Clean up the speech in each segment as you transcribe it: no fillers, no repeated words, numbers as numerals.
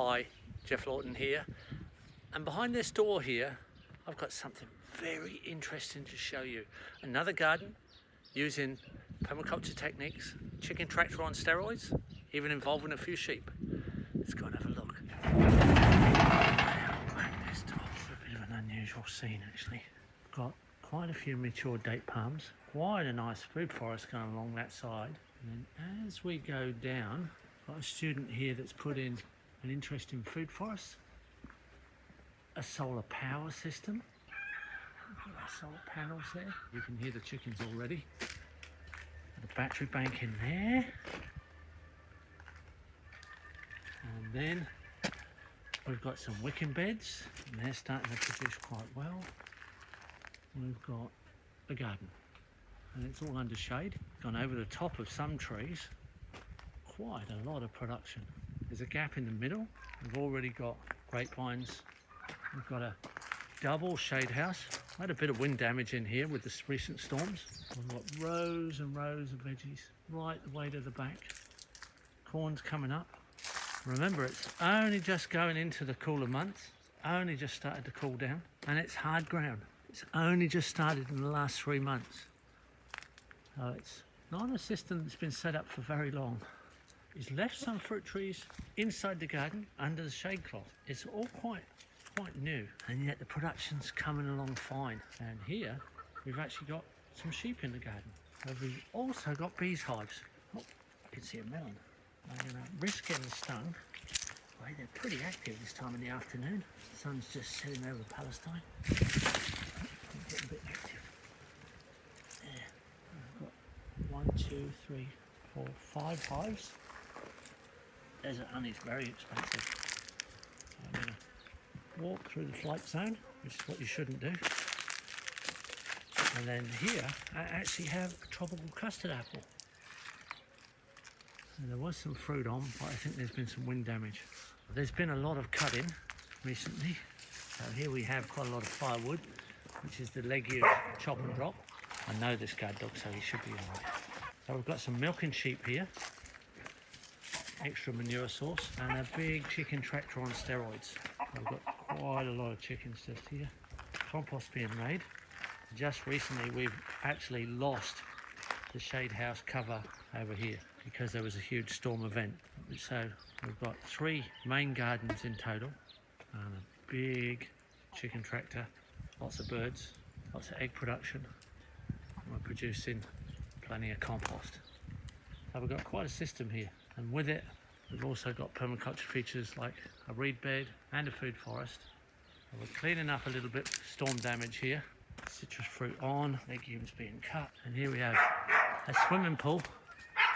Hi, Geoff Lawton here, and behind this door here I've got something very interesting to show you. Another garden using permaculture techniques, chicken tractor on steroids, even involving a few sheep. Let's go and have a look. This door is a bit of an unusual scene actually. Got quite a few mature date palms, quite a nice food forest going along that side, and then as we go down, got a student here that's put in an interesting food forest, a solar power system. Got our solar panels there. You can hear the chickens already. Got a battery bank in there. And then we've got some wicking beds, and they're starting to produce quite well. We've got a garden, and it's all under shade. Gone over the top of some trees. Quite a lot of production. There's a gap in the middle. We've already got grapevines. We've got a double shade house. Had a bit of wind damage in here with the recent storms. We've got rows and rows of veggies right the way to the back. Corn's coming up. Remember, it's only just going into the cooler months. Only just started to cool down, and it's hard ground. It's only just started in the last 3 months. So it's not a system that's been set up for very long. He's left some fruit trees inside the garden under the shade cloth. It's all quite new, and yet the production's coming along fine. And here we've actually got some sheep in the garden. So we've also got beehives. Oh, I can see a melon. I'm going to risk getting stung. Well, they're pretty active this time in the afternoon. The sun's just setting over Palestine. Getting a bit active. There. I've got 1, 2, 3, 4, 5 hives. Desert honey is very expensive. So I'm going to walk through the flight zone, which is what you shouldn't do. And then here I actually have a tropical custard apple. And there was some fruit on, but I think there's been some wind damage. There's been a lot of cutting recently. So here we have quite a lot of firewood, which is the leg you chop and drop. I know this guard dog, so he should be alright. So we've got some milking sheep here. Extra manure source, and a big chicken tractor on steroids. I've got quite a lot of chickens just here. Compost being made. Just recently we've actually lost the shade house cover over here because there was a huge storm event. So we've got 3 main gardens in total, and a big chicken tractor, lots of birds, lots of egg production. We're producing plenty of compost. So we've got quite a system here. And with it, we've also got permaculture features like a reed bed and a food forest. And we're cleaning up a little bit storm damage here. Citrus fruit on, legumes being cut. And here we have a swimming pool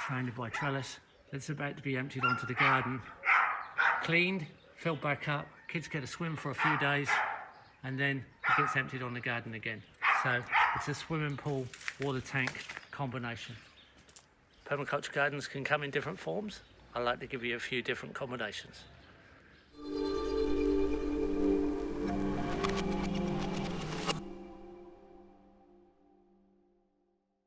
surrounded by trellis that's about to be emptied onto the garden. Cleaned, filled back up, kids get a swim for a few days, and then it gets emptied on the garden again. So it's a swimming pool, water tank combination. Permaculture gardens can come in different forms. I like to give you a few different combinations.